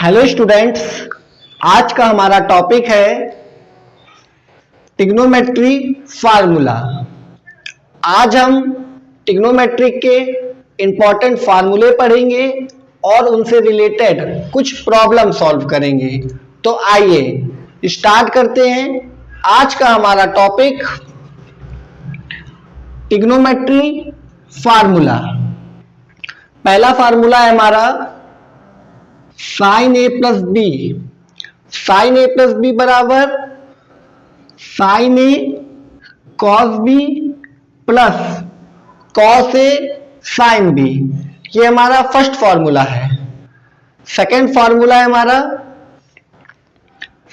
Hello students, आज का हमारा टॉपिक है ट्रिग्नोमेट्री फार्मूला। आज हम ट्रिग्नोमेट्री के इंपॉर्टेंट फार्मूले पढ़ेंगे और उनसे रिलेटेड कुछ प्रॉब्लम सॉल्व करेंगे। तो आइए स्टार्ट करते हैं। आज का हमारा टॉपिक ट्रिग्नोमेट्री फार्मूला। पहला फार्मूला है हमारा sine A plus B. Sign A plus b बराबर sine A cos B plus cos A sine B. ये हमारा फर्स्ट फार्मूला है। सेकेंड फार्मूला है हमारा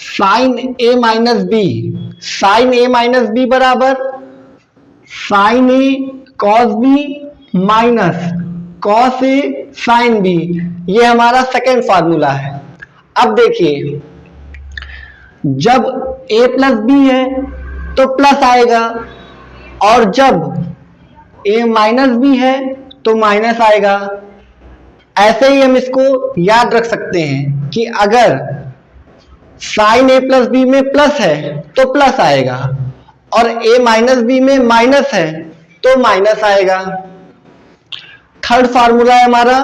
sine A minus B. Sign A minus B बराबर sine A cos B minus cos A sine B. ये हमारा second formula है। अब देखिए, जब a प्लस बी है तो प्लस आएगा और जब a माइनस बी है तो माइनस आएगा। ऐसे ही हम इसको याद रख सकते हैं कि अगर साइन a प्लस बी में प्लस है तो प्लस आएगा और a माइनस बी में माइनस है तो माइनस आएगा। थर्ड फार्मूला है हमारा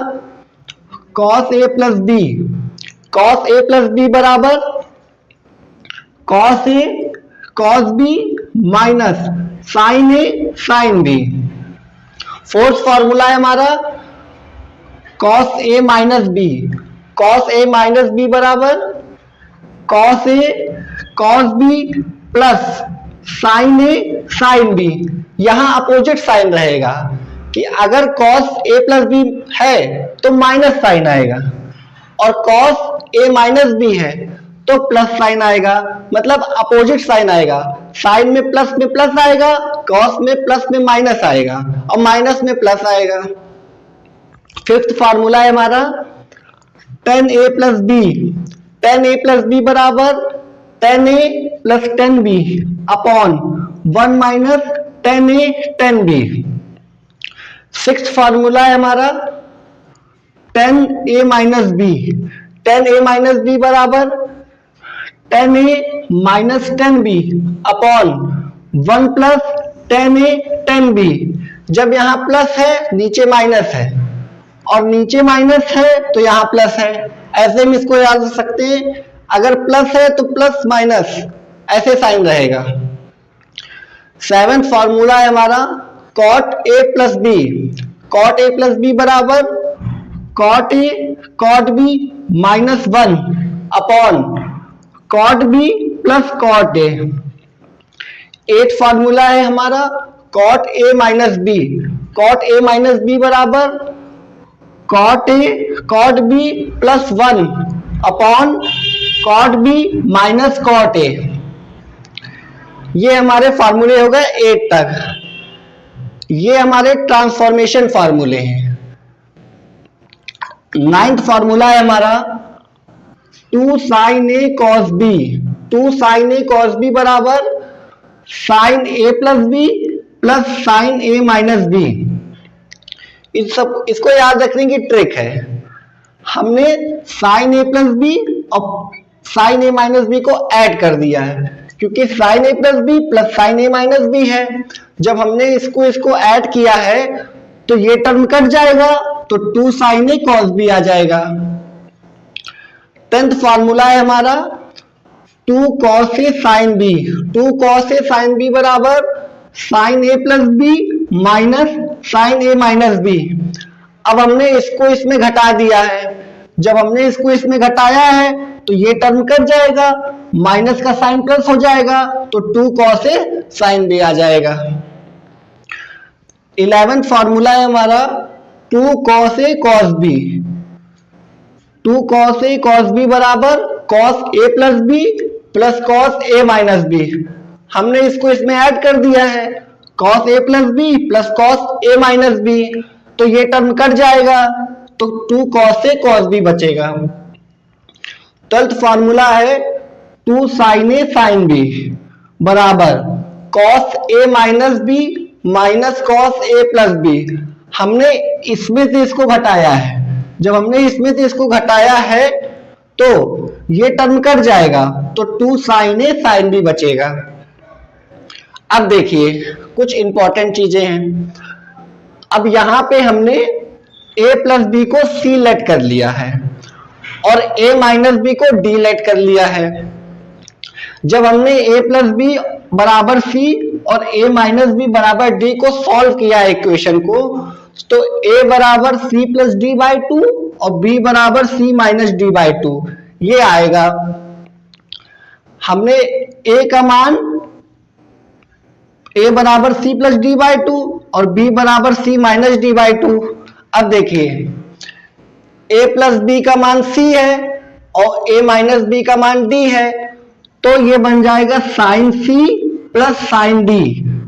cos A plus B. Cos A plus b बराबर cos A cos B minus sine A sine B. Fourth formula है हमारा cos A minus B. Cos A minus B बराबर cos A cos B plus sign A sine B. यहां opposite sign रहेगा कि अगर cos a plus B है तो minus sign आएगा और cos a माइनस बी है तो प्लस साइन आएगा, मतलब अपोजिट साइन आएगा। साइन में प्लस आएगा, cos में प्लस में माइनस आएगा और माइनस में प्लस आएगा। फिफ्थ फार्मूला है हमारा tan a plus b. tan a plus b बराबर tan a plus tan b upon 1 minus tan a tan b। Sixth formula है हमारा tan a minus b. tan a minus B बराबर tan a minus tan b upon 1 plus tan a tan b। जब यहां plus है नीचे minus है और नीचे माइनस है तो यहां प्लस है। ऐसे में इसको याद रख सकते हैं, अगर प्लस है तो प्लस माइनस ऐसे साइन रहेगा। सेवेंथ फार्मूला है हमारा cot a plus b. cot a plus b बराबर cot a cot b minus 1 upon cot b plus cot a। Eight formula है हमारा cot a minus b. cot a minus B बराबर cot a cot b plus 1 upon cot b minus cot a। ये हमारे फार्मूले हो गए 8 तक। ये हमारे ट्रांसफॉर्मेशन फार्मूले हैं। नाइन्थ फार्मूला है हमारा 2 sin a cos b। 2 sin a cos b बराबर sin a plus b plus sin a minus b। इसको याद रखने की ट्रिक है, हमने sin a प्लस b और sin a माइनस b को ऐड कर दिया है क्योंकि sin a plus b plus sin a minus b है। जब हमने इसको ऐड किया है तो ये टर्म कट जाएगा तो 2 sin a cos b आ जाएगा। टेंथ फार्मूला है हमारा 2 cos a sin b। 2 cos a sin b बराबर sin a plus b minus sin a minus b। अब हमने इसको इसमें घटा दिया है। जब हमने इसको इसमें घटाया है तो ये टर्म कट जाएगा, माइनस का साइन प्लस हो जाएगा तो 2 cos a sin b आ जाएगा। 11th फार्मूला है हमारा 2 cos a cos b। 2 cos a cos b बराबर cos a plus b plus cos a minus b। हमने इसको इसमें ऐड कर दिया है, cos a plus b plus cos a minus b, तो ये टर्म कट जाएगा तो 2 cos a cos b बचेगा। 12th फार्मूला है 2 sin a sin b बराबर cos a minus b minus cos a plus b। हमने इसमें से इसको घटाया है, जब हमने इसमें से इसको घटाया है तो ये टर्म कट जाएगा, तो 2 साइन ए साइन बी बचेगा। अब देखिए कुछ इंपॉर्टेंट चीजें हैं। अब यहां पे हमने a प्लस बी को c लेट कर लिया है और a माइनस बी को d लेट कर लिया है। जब हमने a प्लस बी बराबर c और a माइनस बी बराबर d को सॉल्व किया इक्वेशन को, तो a बराबर c plus D by to और b बराबर c minus D by to ये आएगा। हमने a का मान a बराबर c plus D by to और b बराबर c minus D by to. अब देखिए a प्लस बी का मान c है और a माइनस बी का मान d है, तो ये बन जाएगा sine c plus sine d.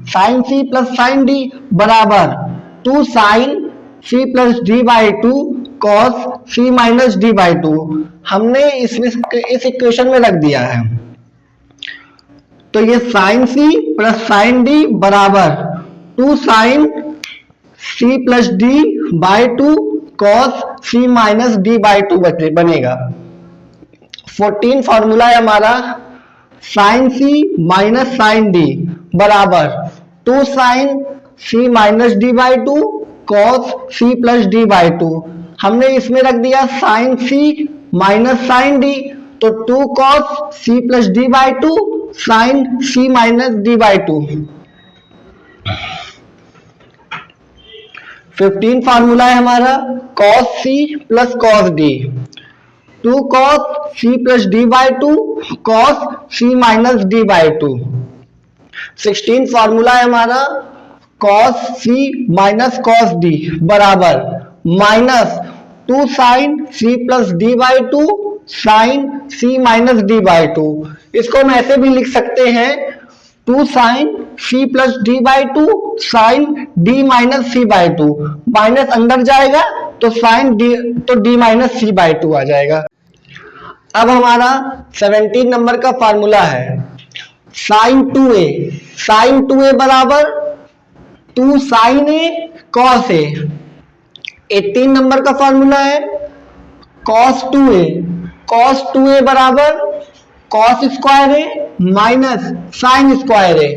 Sine c plus sine d बराबर 2 sine c plus D by two cos c minus D by two हमने इस इक्वेशन में रख दिया है। तो ये sine c plus sine d बराबर 2 sine c plus D by two cos c minus D by two बनेगा। 14 फॉर्मूला है हमारा sine c minus sine d बराबर 2 sine c minus D by two cos c plus D by two. हमने इसमें रख दिया sine c minus sine d, तो 2 cos c plus D by two sine c minus D by two. 15 formula है हमारा cos c plus cos d, 2 cos c plus D by two cos c minus D by two. 16 formula है हमारा cos c minus cos d बराबर minus 2 sine c plus D by two sine c minus D by two. इसको हम ऐसे भी लिख सकते हैं 2 sine c plus D by two sine d minus c by two. Minus अंदर जाएगा तो साइन d तो d minus c by two आ जाएगा। अब हमारा 17 नंबर का फॉर्मूला है साइन 2a। साइन 2a बराबर 2 sine a cos a। 18 number का फॉर्मूला है कॉस 2a। कॉस 2a बराबर cos square a minus sine square a।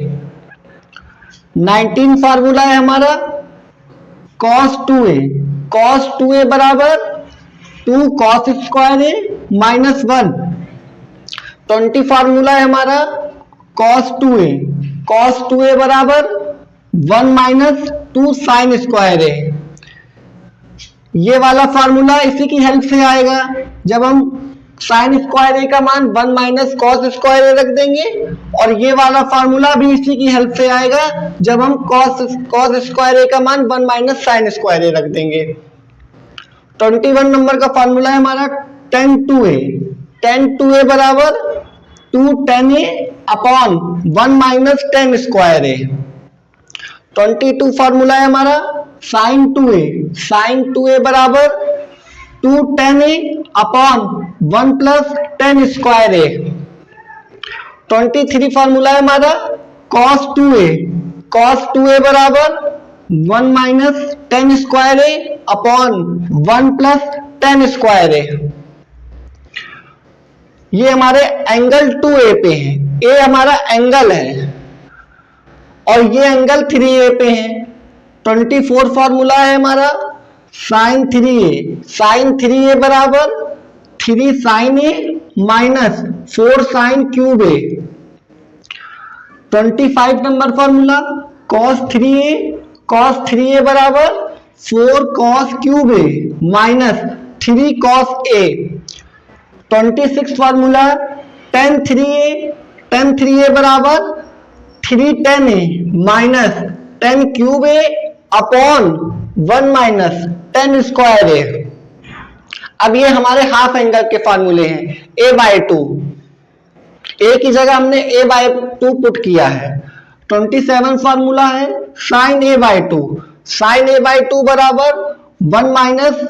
19 formula है हमारा कॉस 2a। कॉस 2a बराबर 2 cos square a minus 1। 20 formula है हमारा cos 2a। Cos 2a बराबर 1 minus 2 sign square a। ये वाला फॉर्मूला इसी की हेल्प से आएगा। जब हम साइन स्क्वायर ए का मान 1 माइनस कॉस स्क्वायर ए रख देंगे, और ये वाला फॉर्मूला भी इसी की हेल्प से आएगा जब हम कॉस स्क्वायर ए का मान 1 माइनस साइन स्क्वायर ए रख देंगे। 21 नंबर का फॉर्मूला है हमारा tan 2a। tan 2a बराबर 2 tan a upon 1 minus tan square A. 22 formula है हमारा साइन 2a। साइन 2a बराबर 2 tan a upon 1 plus tan square A. 23 formula है हमारा cos 2a। cos 2a बराबर 1 minus tan square A upon 1 plus tan square A. ये हमारे angle 2a पे है। a हमारा एंगल है और ये एंगल 3a पे है। 24 फॉर्मूला है हमारा साइन 3a। साइन 3a बराबर 3 sine a minus 4 sine cube a। 25 number formula cos 3a। cos 3a बराबर 4 cos cube a minus 3 cos a। 26 formula tan 3a। tan 3a बराबर 3 tan a minus tan cube a upon 1 minus tan square a। अब ये हमारे half angle के फॉर्मूले हैं। a by to, a की जगह हमने a बाई टू पुट किया है। 27 फॉर्मूला है sine a by two. Sine a by two बराबर 1 minus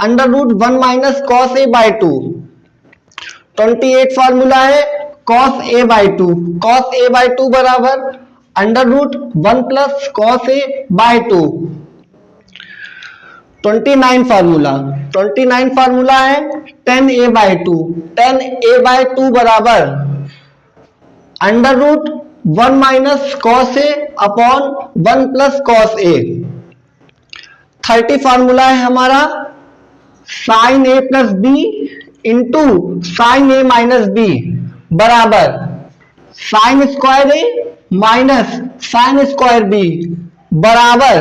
under root 1 minus cos a by two. 28 formula है cos a by two. cos a by two बराबर under root 1 plus cos a by two. 29 formula है 10a/2 10a/2 बराबर under root 1 minus cos A upon 1 plus cos A. 30 formula है हमारा sine A plus B into sign A minus B बराबर sine square A minus sine square B बराबर,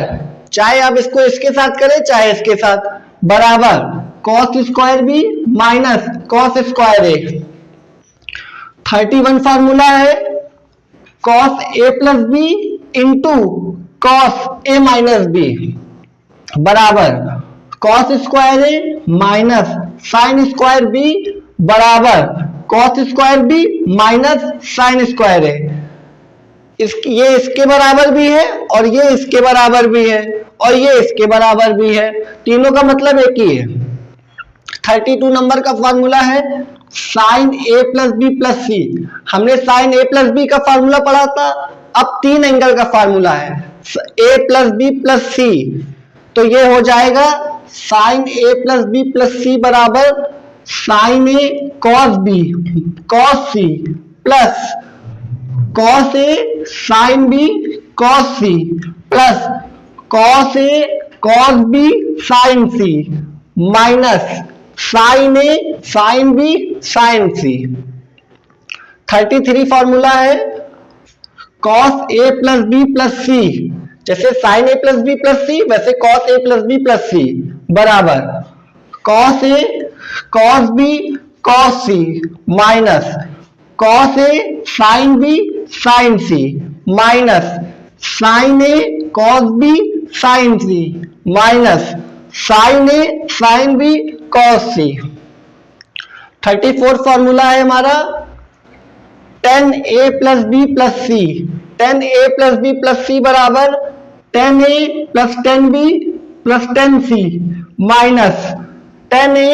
चाहे आप इसको इसके साथ करें चाहे इसके साथ, बराबर cos square B minus cos square A. 31 formula है cos A plus B into cos A minus B बराबर cos square A minus sine square B बराबर cos square B minus sine square A. ये इसके बराबर भी है और ये इसके बराबर भी है और ये इसके बराबर भी है, तीनों का मतलब एक ही है। 32 नंबर का फार्मूला है sine A plus B plus C. हमने साइन ए प्लस बी का फार्मूला पढ़ा था, अब 3 एंगल का फार्मूला है A plus B plus C, तो ये हो जाएगा sine A plus B plus C बराबर sine A cos B cos C plus cos A sine B cos C plus cos A cos B sine C minus sine A sine B sine C. 33 formula है cos A plus B plus C, जैसे sine A plus B plus C वैसे cos A plus B plus C बराबर cos A cos B cos C minus cos A sine B sine C minus sine A cos B sine C minus sine A sine B cos C. 34 formula है हमारा tan a plus B plus C, tan a plus B plus C बराबर tan a plus tan b plus tan c minus tan a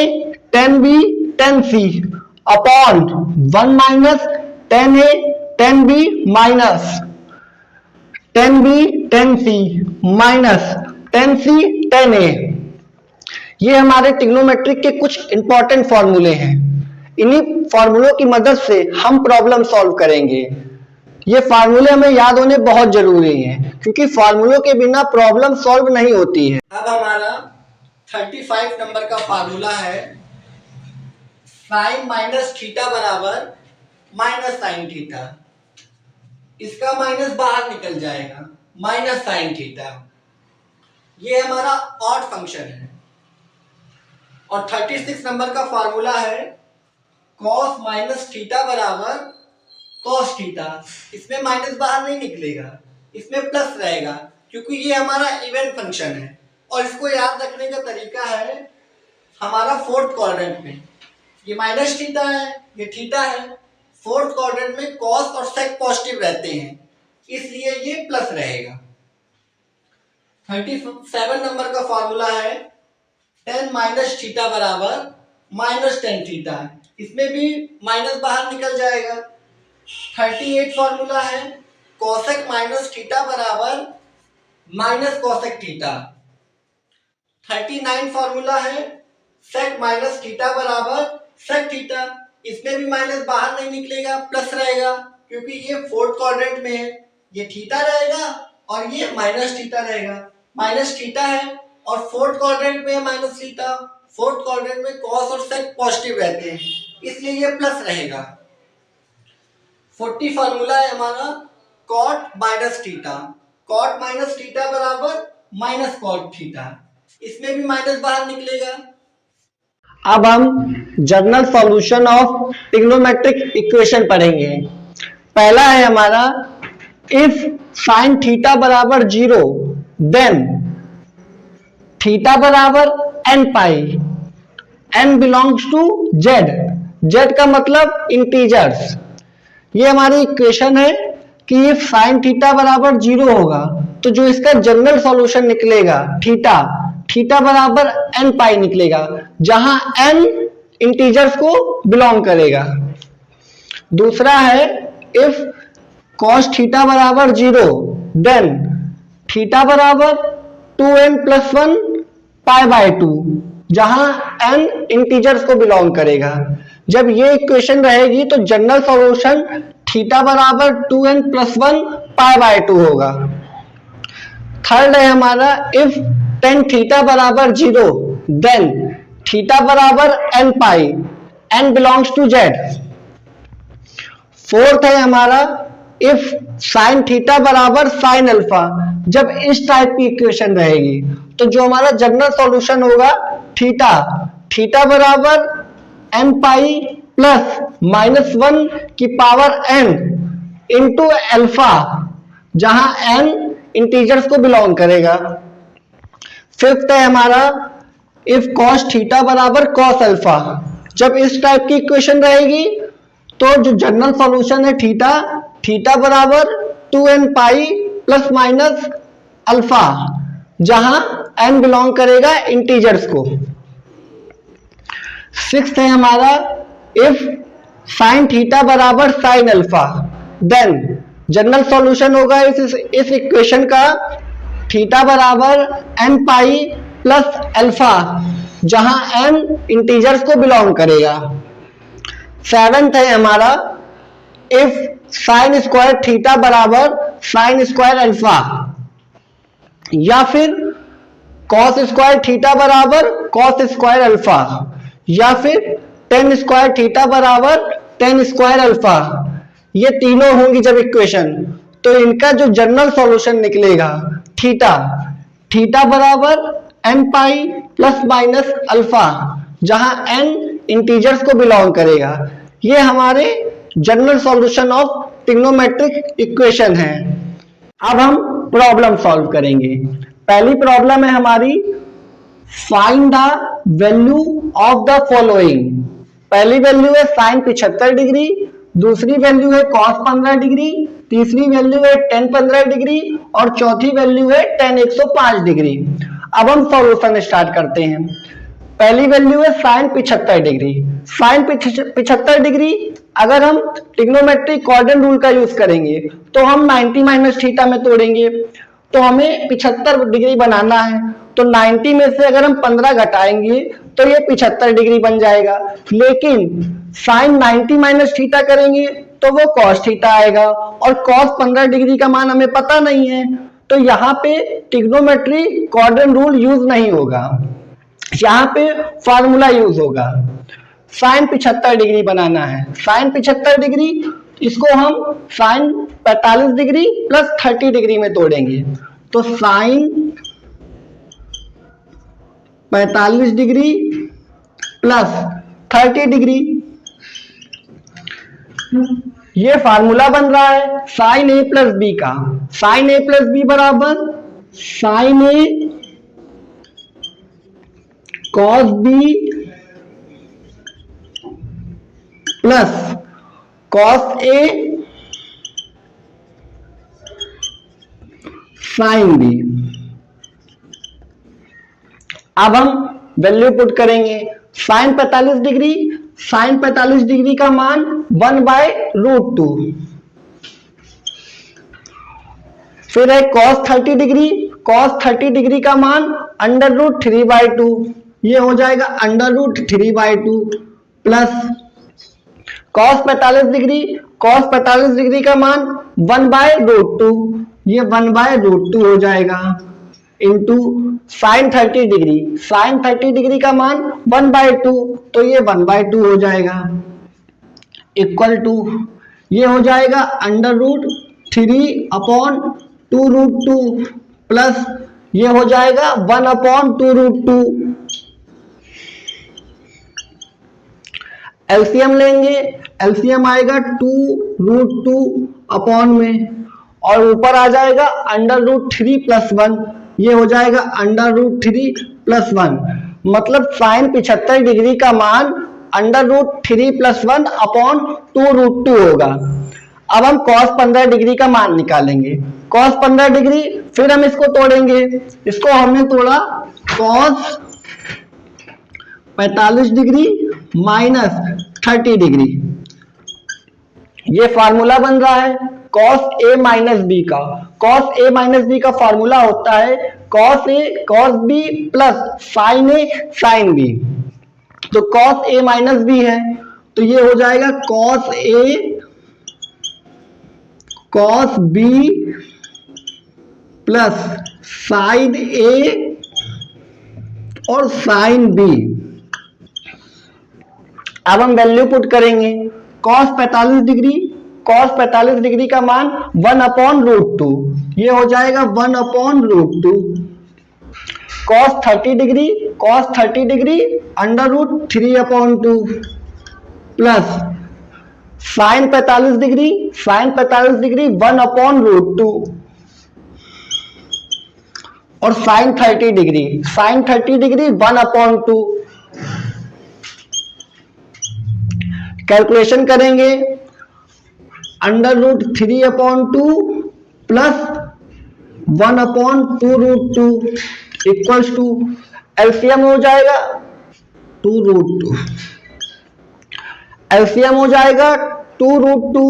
tan b tan c upon 1 minus tan a tan b minus tan b tan c minus tan c tan a। ये हमारे trigonometric के कुछ important फॉर्मूले हैं, इन्हीं फॉर्मूलों की मदद से हम प्रॉब्लम सॉल्व करेंगे। ये फार्मूले हमें याद होने बहुत जरूरी हैं क्योंकि फार्मूलों के बिना प्रॉब्लम सॉल्व नहीं होती है। अब हमारा 35 नंबर का फार्मूला है साइन माइनस थीटा बराबर माइनस साइन थीटा, इसका माइनस बाहर निकल जाएगा माइनस साइन थीटा। ये हमारा ऑड फंक्शन है। और 36 नंबर का फार्मूला है कॉस माइनस थीटा बराबर कॉस थीटा, इसमें माइनस बाहर नहीं निकलेगा, इसमें प्लस रहेगा क्योंकि ये हमारा इवन फंक्शन है। और इसको याद रखने का तरीका है हमारा फोर्थ क्वाड्रेंट में, ये माइनस थीटा है ये थीटा है, फोर्थ क्वाड्रेंट में कॉस और सेक पॉजिटिव रहते हैं इसलिए ये प्लस रहेगा। 37 नंबर का फार्मूला है tan माइनस थीटा बराबर माइनस tan थीटा, इसमें भी माइनस बाहर निकल जाएगा। 38 फॉर्मूला है कोसेक माइनस थीटा बराबर माइनस कोसेक थीटा। 39 फॉर्मूला है सेक माइनस थीटा बराबर सेक थीटा, इसमें भी माइनस बाहर नहीं निकलेगा प्लस रहेगा क्योंकि ये फोर्थ क्वाड्रेंट में है, ये थीटा रहेगा और ये माइनस थीटा रहेगा। माइनस थीटा है और फोर्थ क्वाड्रेंट में माइनस थीटा, फोर्थ क्वाड्रेंट में कॉस और सेक पॉजिटिव रहते हैं इसलिए ये प्लस रहेगा। 40 फार्मूला है हमारा cot minus theta, cot minus theta बराबर माइनस कॉट थीटा, इसमें भी माइनस बाहर निकलेगा। अब हम general solution of trigonometric equation पढ़ेंगे। पहला है हमारा इफ साइन थीटा बराबर 0 देन थीटा बराबर n pi, n belongs to z, z का मतलब इंटीजर्स। ये हमारी इक्वेशन है कि इफ साइन थीटा बराबर 0 होगा तो जो इसका जनरल सॉल्यूशन निकलेगा थीटा, थीटा बराबर n पाई निकलेगा जहां n इंटीजर्स को बिलोंग करेगा। दूसरा है इफ cos थीटा बराबर 0 देन थीटा बराबर 2n प्लस 1 π/2 जहां n इंटीजर्स को बिलोंग करेगा। जब ये इक्वेशन रहेगी तो जनरल सॉल्यूशन थीटा बराबर 2n+1 π/2 होगा। थर्ड है हमारा इफ tan थीटा बराबर 0 देन थीटा बराबर n pi, n belongs to z। Fourth है हमारा इफ साइन थीटा बराबर साइन अल्फा। जब इस टाइप की इक्वेशन रहेगी तो जो हमारा जनरल सॉल्यूशन होगा थीटा बराबर n पाई प्लस -1 की पावर n इंटू अल्फा, जहां n इंटीजर्स को बिलोंग करेगा। फिफ्थ है हमारा इफ कॉस थीटा बराबर कॉस अल्फा। जब इस टाइप की इक्वेशन रहेगी तो जो जनरल सॉल्यूशन है थीटा बराबर 2n pi plus minus alpha, जहां n बिलोंग करेगा इंटीजर्स को। सिक्स्थ है हमारा इफ साइन थीटा बराबर sine alpha then general solution होगा इस इक्वेशन का थीटा बराबर n पाई प्लस अल्फा, जहां n इंटीजर्स को बिलोंग करेगा। सेवेंथ है हमारा इफ साइन स्क्वायर थीटा बराबर साइन स्क्वायर अल्फा, या फिर कॉस स्क्वायर थीटा बराबर कॉस स्क्वायर अल्फा, या फिर टेन स्क्वायर थीटा बराबर टेन स्क्वायर अल्फा। ये तीनों होंगी जब इक्वेशन, तो इनका जो जनरल सॉल्यूशन निकलेगा थीटा बराबर n pi plus minus alpha, जहां n इंटीजर्स को बिलोंग करेगा। ये हमारे general solution of trigonometric equation है। अब हम प्रॉब्लम सॉल्व करेंगे। पहली प्रॉब्लम है हमारी find the value of the following. पहली वैल्यू है साइन 75 डिग्री, दूसरी वैल्यू है कॉस 15 डिग्री, तीसरी वैल्यू है टेन 15 डिग्री और चौथी वैल्यू है टेन 105 डिग्री। अब हम सॉल्यूशन स्टार्ट करते हैं। पहली वैल्यू है साइन 75 डिग्री। साइन 75 डिग्री अगर हम ट्रिग्नोमेट्रिक कॉर्डिनेट रूल का यूज करेंगे तो हम 90 माइनस थीटा में तोड़ेंगे, तो हमें 75 डिग्री बनाना है। तो 90 में से अगर हम 15 घटाएंगे तो ये 75 डिग्री बन जाएगा। लेकिन साइन 90 माइनस थीटा करेंगे तो वो कॉस थीटा आएगा, और कॉस 15 डिग्री का मान हमें पता नहीं है, तो यहाँ पे ट्रिग्नोमेट्री कॉर्डिनेट रूल यूज नहीं होगा, यहाँ पे फॉर्मूला यूज होगा। साइन 75 डिग्री बनाना है। साइन 75 डिग्री इसको हम साइन 45 डिग्री प्लस 30 डिग्री में तोड़ेंगे, तो साइन 45 डिग्री प्लस 30 डिग्री, ये फार्मूला बन रहा है साइन ए प्लस बी का। साइन ए प्लस बी बराबर sine A cos B plus cos A sine B. अब हम वैल्यू पुट करेंगे। साइन 45 डिग्री, साइन 45 डिग्री का मान 1/√2। फिर है cos 30 डिग्री, cos 30 डिग्री का मान √3/2, ये हो जाएगा √3/2 plus cos 45 degree, cos 45 degree का मान 1/√2, ये 1/√2 हो जाएगा, into sine 30 degree, sine 30 degree का मान 1/2, तो ये 1/2 हो जाएगा, इक्वल टू ये हो जाएगा √3/2√2 प्लस ये हो जाएगा 1/2√2। एलसीएम लेंगे, एलसीएम आएगा 2√2 में, और ऊपर आ जाएगा √3 + 1, ये हो जाएगा √3 + 1, मतलब साइन 75 डिग्री का मान √3 + 1/2√2 होगा। अब हम cos 15 डिग्री का मान निकालेंगे। cos 15 डिग्री, फिर हम इसको तोड़ेंगे। इसको हमने तोड़ा cos 45 डिग्री माइनस 30 डिग्री, ये फार्मूला बन रहा है cos a माइनस बी का। cos a माइनस बी का फार्मूला होता है cos A cos B plus sign A sine B. तो कॉस ए माइनस बी है तो ये हो जाएगा cos A cos B plus sign ए और साइन बी। अब हम वैल्यू पुट करेंगे। कॉस 45 डिग्री, कॉस 45 डिग्री का मान 1/√2, ये हो जाएगा 1/√2। Cos 30 degree, cos 30 degree √3/2 plus sine 45 degree, sine 45 degree 1/√2 और sine 30 degree, sine 30 degree 1/2। Calculation करेंगे √3/2 प्लस 1/2√2 इक्वल्स टू एलसीएम हो जाएगा 2√2, एलसीएम हो जाएगा 2√2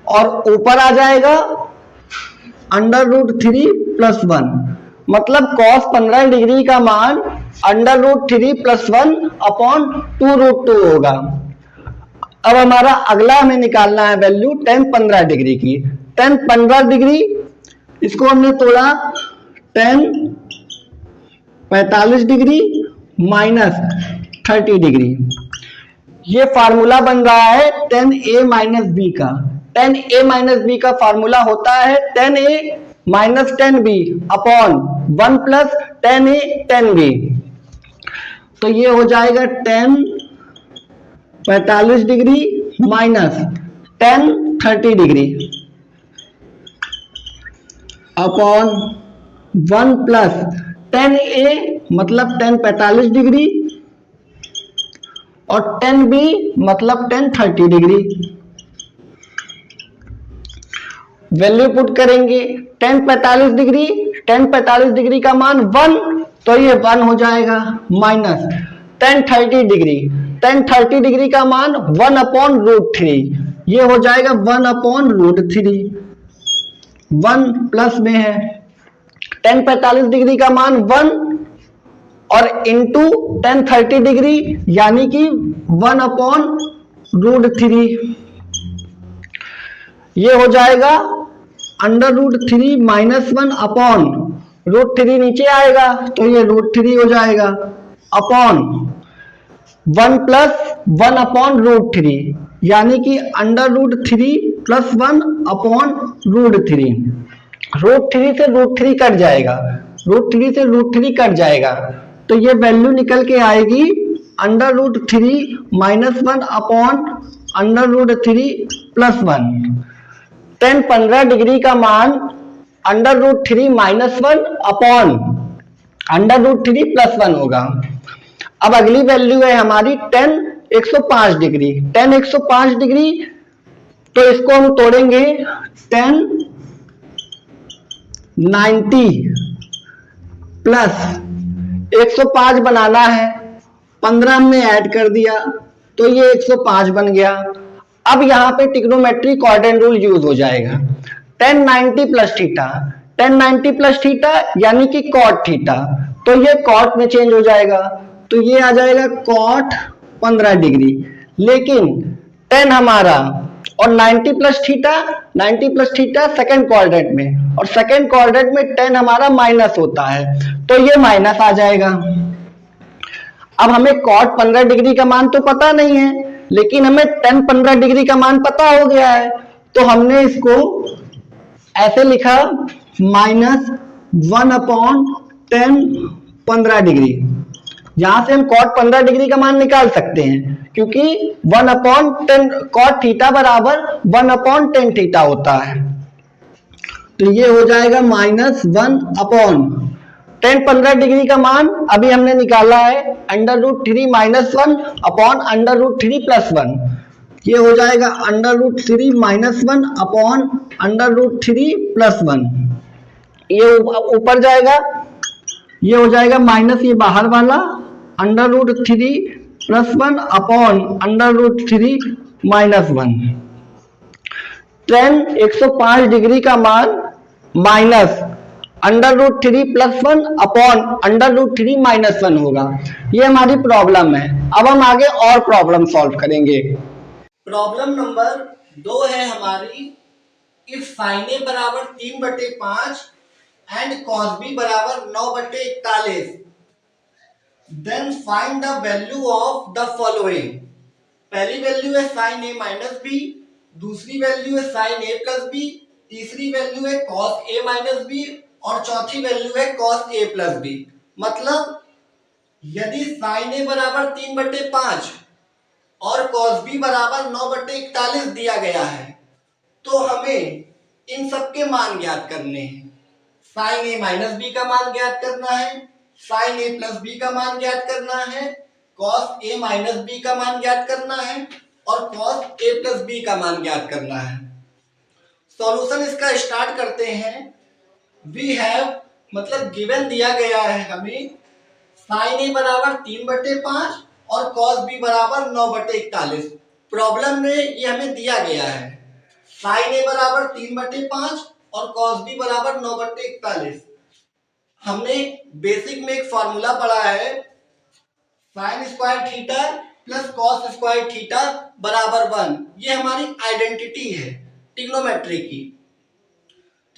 और ऊपर आ जाएगा √3 प्लस 1, मतलब cos 15 डिग्री का मान √3 प्लस 1/2√2 होगा। अब हमारा अगला हमें निकालना है वैल्यू tan 15 डिग्री की। tan 15 डिग्री इसको हमने तोड़ा tan 45 डिग्री माइनस 30 डिग्री। ये फार्मूला बन रहा है tan a माइनस बी का। tan a माइनस बी का फार्मूला होता है tan a minus tan b upon 1 plus tan a tan b। तो ये हो जाएगा tan 45 degree minus tan 30 degree upon 1 plus tan a मतलब tan 45 डिग्री और tan b मतलब tan 30 डिग्री। वैल्यू पुट करेंगे tan 45 डिग्री, tan 45 डिग्री का मान 1 तो ये 1 हो जाएगा minus tan 30 degree, tan 30 degree का मान 1/√3, ये हो जाएगा 1/√3, 1 प्लस में है tan 45 डिग्री का मान 1 और इंटू tan 30 डिग्री यानी कि 1/√3, ये हो जाएगा √3 माइनस 1 अपॉन √3 नीचे आएगा तो ये √3 हो जाएगा अपॉन 1 प्लस 1/√3 यानी कि √3 प्लस 1/√3। √3 से √3 कट जाएगा, √3 से √3 कट जाएगा तो ये वैल्यू निकल के आएगी √3 minus 1 upon √3 plus 1। tan 15 degree का मान √3 माइनस 1 अपॉन √3 प्लस 1 होगा। अब अगली वैल्यू है हमारी tan 105 डिग्री। tan 105 डिग्री तो इसको हम तोड़ेंगे tan 90 प्लस 105 बनाना है, 15 में ऐड कर दिया तो ये 105 बन गया। अब यहां पे ट्रिग्नोमेट्री क्वाड्रेंट रूल यूज हो जाएगा। tan 90 plus theta, tan 90 plus theta यानी कि cot थीटा, तो ये cot में चेंज हो जाएगा तो ये आ जाएगा cot 15 डिग्री। लेकिन tan हमारा और 90 plus theta, 90 plus theta second quadrant में और सेकेंड क्वाड्रेंट में tan हमारा माइनस होता है तो ये माइनस आ जाएगा। अब हमें cot 15 डिग्री का मान तो पता नहीं है लेकिन हमें tan 15 डिग्री का मान पता हो गया है तो हमने इसको ऐसे लिखा -1/tan 15 डिग्री। यहां से हम cot 15 डिग्री का मान निकाल सकते हैं क्योंकि 1/tan cot थीटा बराबर 1/tan थीटा होता है। तो ये हो जाएगा -1/tan 15 डिग्री का मान अभी हमने निकाला है √3 माइनस 1 अपॉन √3 प्लस 1, ये हो जाएगा √3 माइनस 1 अपॉन √3 प्लस 1, ये ऊपर जाएगा, ये हो जाएगा माइनस ये बाहर वाला √3 plus 1 upon √3 minus 1। tan 105 degree का मान माइनस √3 + 1 अपॉन √3 - 1 होगा। ये हमारी प्रॉब्लम है। अब हम आगे और प्रॉब्लम सॉल्व करेंगे। प्रॉब्लम नंबर 2 है हमारी, इफ साइन ए बराबर 3/5 एंड कॉस बी बराबर 9/41, then find the value of the following. पहली वैल्यू है साइन ए माइनस बी, दूसरी वैल्यू है साइन ए प्लस बी, तीसरी वैल्यू है कॉस ए माइनस बी और चौथी वैल्यू है कॉस ए प्लस बी। मतलब यदि साइन ए बराबर 3/5 और कॉस बी बराबर 9/41 दिया गया है तो हमें इन सब के मान ज्ञात करने हैं। साइन ए माइनस बी का मान ज्ञात करना है, साइन ए प्लस बी का मान ज्ञात करना है, कॉस ए माइनस बी का मान ज्ञात करना है और कॉस ए प्लस बी का मान ज्ञात करना है। सॉल्यूशन इसका स्टार्ट करते हैं। वी हैव मतलब गिवन दिया गया है हमें साइन ए बराबर 3/5 और कॉस बी बराबर 9/41। प्रॉब्लम में ये हमें दिया गया है साइन ए बराबर 3/5 और कॉस बी बराबर 9/41। हमने बेसिक में एक फॉर्मूला पढ़ा है sign square theta plus cos square theta बराबर 1। ये हमारी आइडेंटिटी है ट्रिग्नोमेट्री की।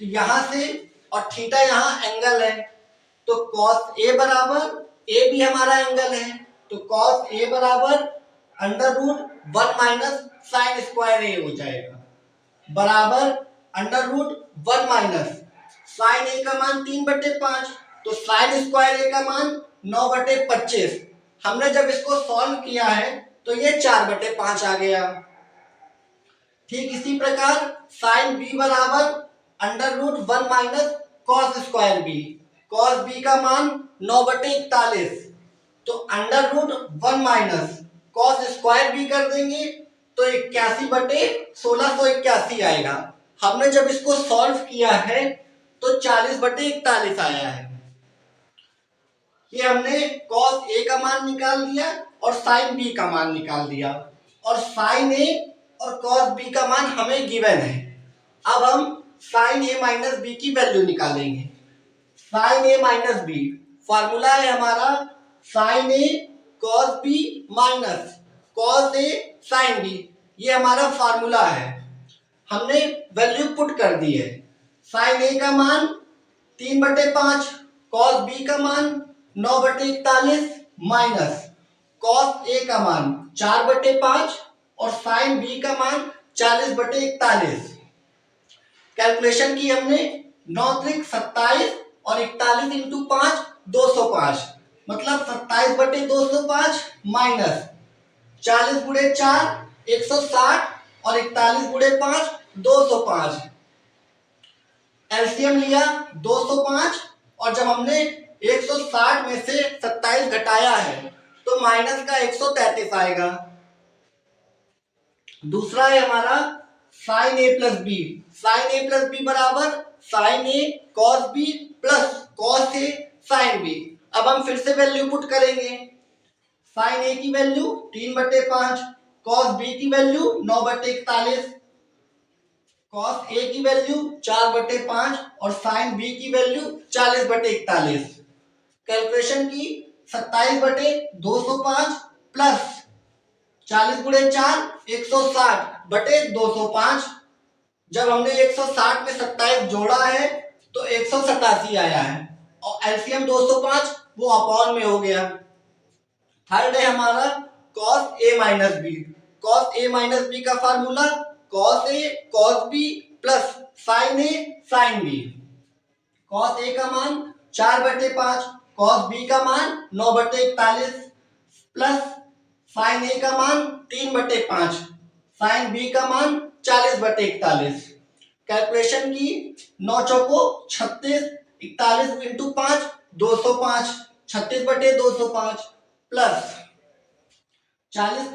तो यहां से और थीटा यहाँ एंगल है तो कॉस ए बराबर, ए भी हमारा एंगल है तो कॉस ए बराबर √1 - साइन स्क्वायर ए हो जाएगा बराबर √1 - साइन ए का मान 3/5 तो साइन स्क्वायर ए का मान 9/25। हमने जब इसको सॉल्व किया है तो ये 4/5 आ गया। ठीक इसी प्रकार साइन बी बराबर √1 - cos square B, cos B का मान 9/41 तो √1 - कॉस स्क्वायर बी कर देंगे तो 81/1681 आएगा। हमने जब इसको सॉल्व किया है तो 40/41 आया है। ये हमने कॉस ए का मान निकाल दिया और साइन बी का मान निकाल दिया और साइन ए और कॉस बी का मान हमें गिवन है। अब हम साइन ए माइनस बी की वैल्यू निकालेंगे। Sign A minus B formula है हमारा sine A cos B minus cos A sine B. ये हमारा फॉर्मूला है। हमने वैल्यू पुट कर दी है। साइन ए का मान 3/5, कॉस बी का मान 9/41 माइनस कॉस ए का मान 4/5 और साइन बी का मान 40/41। कैलकुलेशन की हमने 9 त्रिक 27 और 41 इंटू 5 205 मतलब 27/205 माइनस 40 गुणे 4 160 और 41 गुणे 5 205। एलसीएम लिया 205 और जब हमने 160 में से 27 घटाया है तो माइनस का 133 आएगा। दूसरा है हमारा sine A plus B. Sign A plus b बराबर sine A cos B plus cos A sine B. अब हम फिर से वैल्यू पुट करेंगे। साइन ए की वैल्यू 3/5, कॉस बी की वैल्यू 9/41, कॉस ए की वैल्यू 4/5 और साइन बी की वैल्यू 40/41। कैलकुलेशन की 27/205 प्लस 40 गुणे 4 160/205। जब हमने 160 में 27 जोड़ा है तो 187 आया है और एलसीएम 205 वो अपॉन में हो गया। थर्ड है हमारा cos A minus B. Cos A minus B का formula cos A cos B plus sign A sine B. Cos A का मान 4/5, कॉस बी का मान 9/41 प्लस साइन ए का मान 3/5, साइन बी का मान 40/41। कैलकुलेशन की 9 चौको 36, 41 इंटू 5 205, 36/205 प्लस 40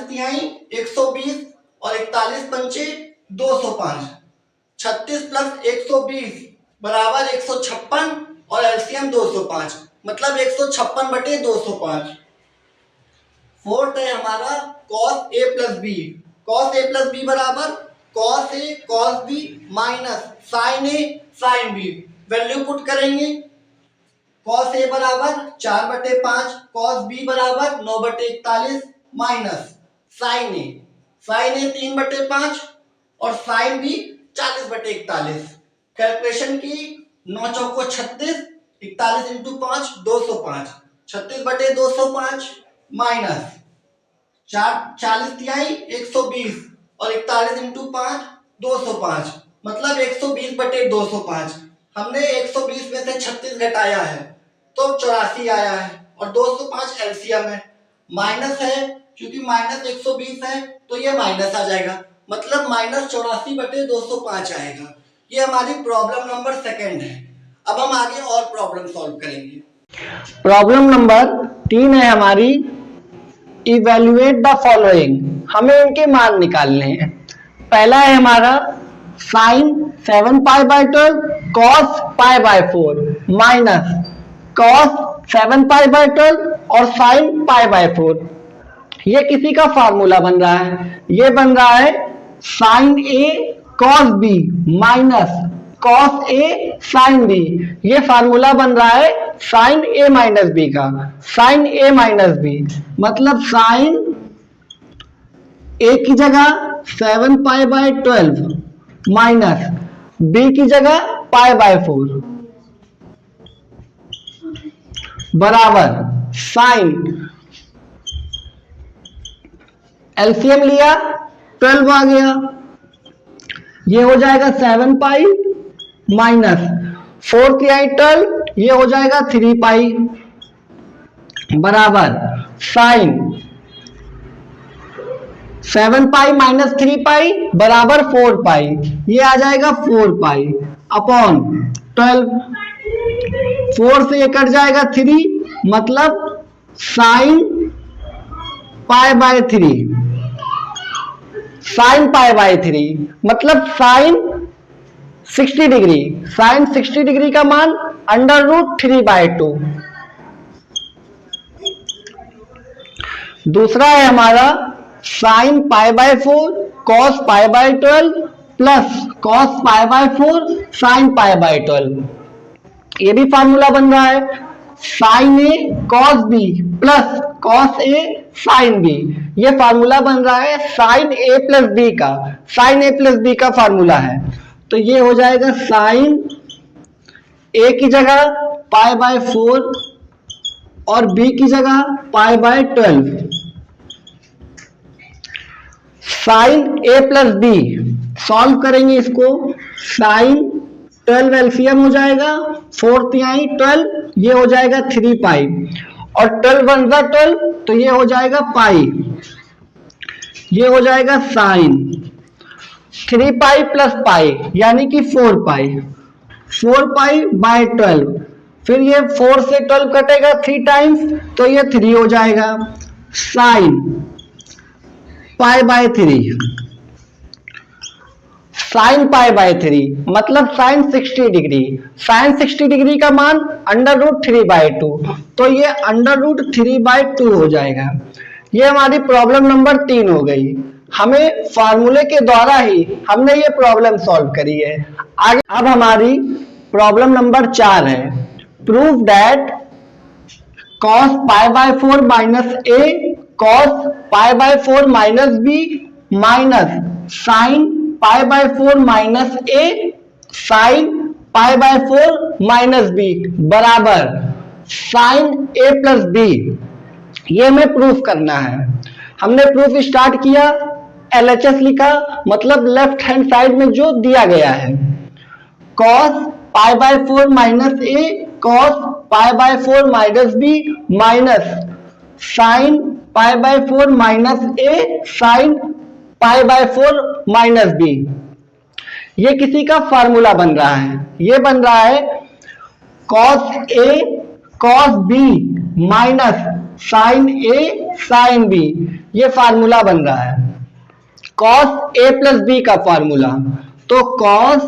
तिहाई 120 और 41 पंचे 205। 36 प्लस 120 बराबर 156 और एलसीएम 205 मतलब 156/205। फोर्थ है हमारा cos A plus B. Cos A plus b बराबर cos A cos B minus sine A sine B. Value put करेंगे, कॉस ए बराबर 4/5, कॉस बी बराबर 9/41 माइनस साइन ए 3/5 और साइन बी 40/41। कैलकुलेशन की, 9 चौको 36, 41 इंटू 5 205, 36/205 माइनस 40 तिहाई 120 और 41 इंटू 5 205, मतलब 120/205। हमने 120 में से 36 घटाया है तो 84 आया है और 205 एलसीएम है। माइनस है, क्योंकि माइनस 120 है तो ये माइनस आ जाएगा, मतलब माइनस 84/205 आएगा। ये हमारी प्रॉब्लम नंबर 2 है। अब हम आगे और प्रॉब्लम सॉल्व करेंगे। प्रॉब्लम नंबर 3 है हमारी, इवेल्युएट द फॉलोइंग। हमें इनके मान निकालने हैं। पहला है हमारा साइन 7π/12 कॉस π/4 माइनस कॉस 7π/12 और साइन π/4। ये किसी का फार्मूला बन रहा है। ये बन रहा है sine A cos B minus cos A sine B. ये फार्मूला बन रहा है साइन ए माइनस बी का। साइन ए माइनस बी मतलब साइन ए की जगह 7π/12 माइनस बी की जगह π/4 बराबर साइन, एलसीएम लिया 12 आ गया, ये हो जाएगा 7π माइनस 4 तिहाई 12, ये हो जाएगा 3π बराबर साइन 7π माइनस 3π बराबर 4π। ये आ जाएगा 4π अपॉन 12। 4 से ये कट जाएगा 3, मतलब साइन π/3, साइन π/3 मतलब साइन 60 डिग्री। साइन 60 डिग्री का मान √3/2। दूसरा है हमारा sine π/4 cos π/12 plus cos π/4 sine π/12। ये भी फार्मूला बन रहा है sine A cos B plus cos A sine B. ये फार्मूला बन रहा है साइन ए प्लस बी का। साइन ए प्लस बी का फार्मूला है, तो ये हो जाएगा साइन ए की जगह π/4 और बी की जगह π/12। Sign A plus B solve करेंगे इसको, साइन 12 एलसीएम हो जाएगा, 4 तिहाई 12, ये हो जाएगा 3π और 12 1 12, तो ये हो जाएगा पाई। ये हो जाएगा साइन 3π प्लस पाई यानी कि 4π। 4π/12, फिर ये 4 से 12 कटेगा 3 टाइम्स, तो ये 3 हो जाएगा साइन π/3। साइन π/3 मतलब साइन 60 डिग्री। साइन 60 डिग्री का मान √3/2, तो ये √3/2 हो जाएगा। ये हमारी प्रॉब्लम नंबर 3 हो गई। हमें फार्मूले के द्वारा ही हमने ये प्रॉब्लम सॉल्व करी है। आगे अब हमारी प्रॉब्लम नंबर 4 है, prove that cos π/4 minus a cos π/4 minus b minus sine π/4 minus a sine π/4 minus b बराबर साइन a प्लस b। ये हमें प्रूफ करना है। हमने प्रूफ स्टार्ट किया, LHS लिखा, मतलब लेफ्ट हैंड साइड में जो दिया गया है cos π/4 minus a cos π/4 minus b minus sine π/4 minus a sine π/4 minus b। ये किसी का फार्मूला बन रहा है। ये बन रहा है cos a cos b minus sine a साइन b। ये फार्मूला बन रहा है cos a प्लस b का फार्मूला। तो cos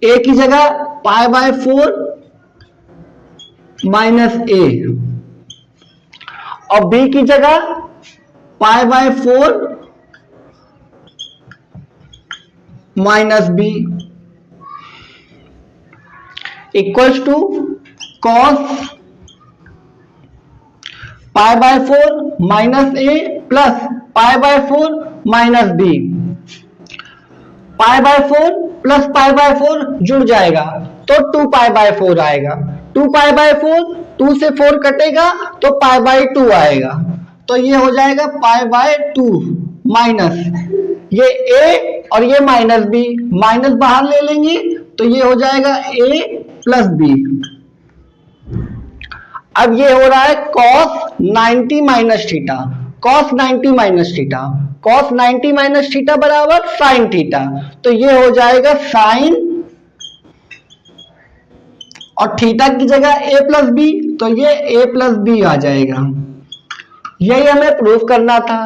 a की जगह π/4 माइनस a और b की जगह π/4 minus B equals to cos pi by 4 minus A plus pi by 4 minus B. Pi by 4 plus pi by 4 जुड़ जाएगा तो 2 पाई बाय 4 आएगा। 2 पाई बाय 4 2 से 4 कटेगा तो पाई बाय 2 आएगा। तो ये हो जाएगा पाई बाय 2 माइनस ये ए और ये माइनस बी, माइनस बाहर ले लेंगे तो ये हो जाएगा ए प्लस बी। अब ये हो रहा है cos 90 minus theta, cos 90 minus theta, cos 90 minus theta बराबर sin थीटा। तो ये हो जाएगा sin और थीटा की जगह a प्लस बी, तो ये a प्लस बी आ जाएगा। यही हमें प्रूफ करना था।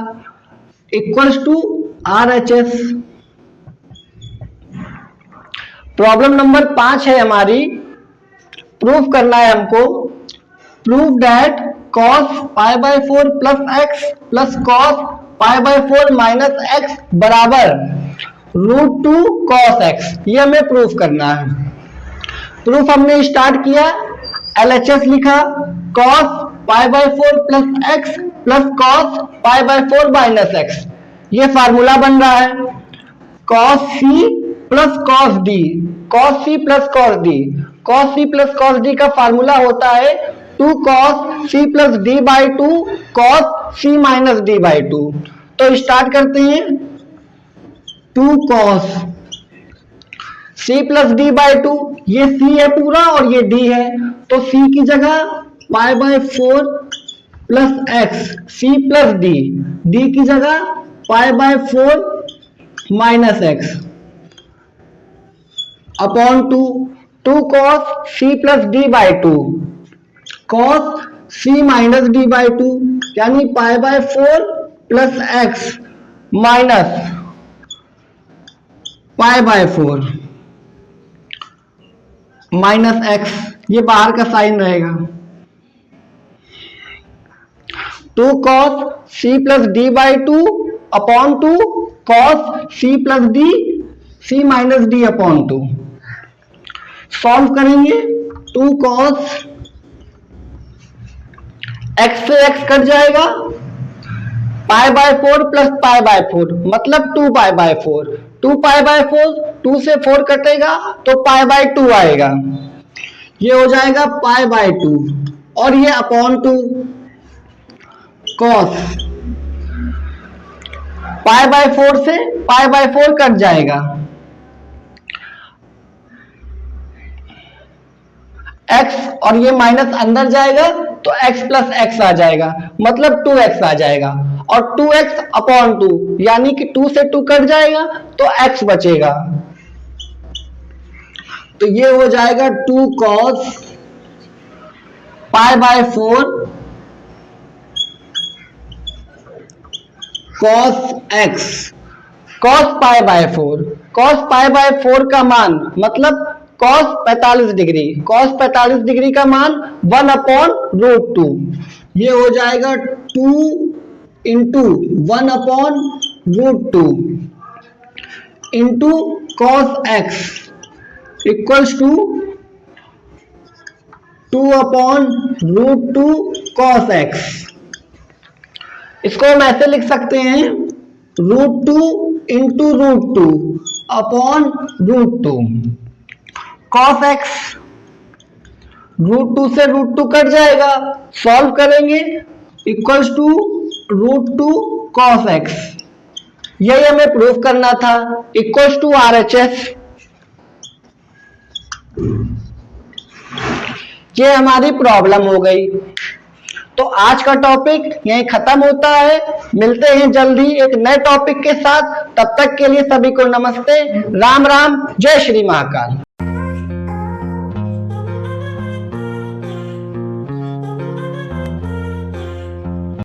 Equals to RHS। Problem number 5 है हमारी। प्रूफ करना है हमको, prove that cos pi by 4 plus x plus cos pi by 4 minus एक्स बराबर √2 cos x। ये हमें प्रूफ करना है। प्रूफ हमने स्टार्ट किया, LHS लिखा, cos pi by 4 plus x plus cos pi by 4 minus x. ये फार्मूला बन रहा है cos c plus cos d, cos c plus cos d। cos c plus cos d का फार्मूला होता है 2 cos c plus d by 2 cos c minus d by 2। तो start करते हैं, 2 cos c plus d by 2, ये c है पूरा और ये d है, तो c की जगह पाई by 4 plus x c plus d की जगह पाई by 4 minus x upon 2 cos c plus d by 2 cos c minus d by 2, यानी पाई by 4 plus x minus pi by 4 minus x, ये बाहर का साइन रहेगा। 2 cos c plus d by 2 upon 2 cos c plus d c minus d upon 2। Solve करेंगे, 2 cos x से x cut जाएगा, पाई by 4 plus pi by 4 मतलब 2 पाई by 4, 2 pi by 4 2 से 4 कटेगा तो पाई बाय 2 आएगा। ये हो जाएगा पाई बाय 2 और ये अपॉन 2 cos पाई बाय 4 से पाई बाय 4 कट जाएगा, x और ये माइनस अंदर जाएगा तो x प्लस x आ जाएगा, मतलब 2x आ जाएगा और 2x अपॉन 2 यानी कि 2 से 2 कट जाएगा तो x बचेगा। तो ये हो जाएगा 2 cos pi by 4 cos x cos pi by 4, cos pi by 4 का मान मतलब cos 45 डिग्री, cos 45 डिग्री का मान 1 अपॉन √2। ये हो जाएगा 2 into 1 upon √2 into cos x equals to 2 upon √2 cos x। इसको हम ऐसे लिख सकते हैं √2 इंटू √2 अपॉन √2 cos x, √2 से √2 कट जाएगा, सॉल्व करेंगे इक्वल्स टू √2 cos x। यही हमें प्रूफ करना था। Equals to RHS। ये हमारी प्रॉब्लम हो गई। तो आज का टॉपिक यहीं खत्म होता है। मिलते हैं जल्दी एक नए टॉपिक के साथ। तब तक के लिए सभी को नमस्ते, राम राम, जय श्री महाकाल।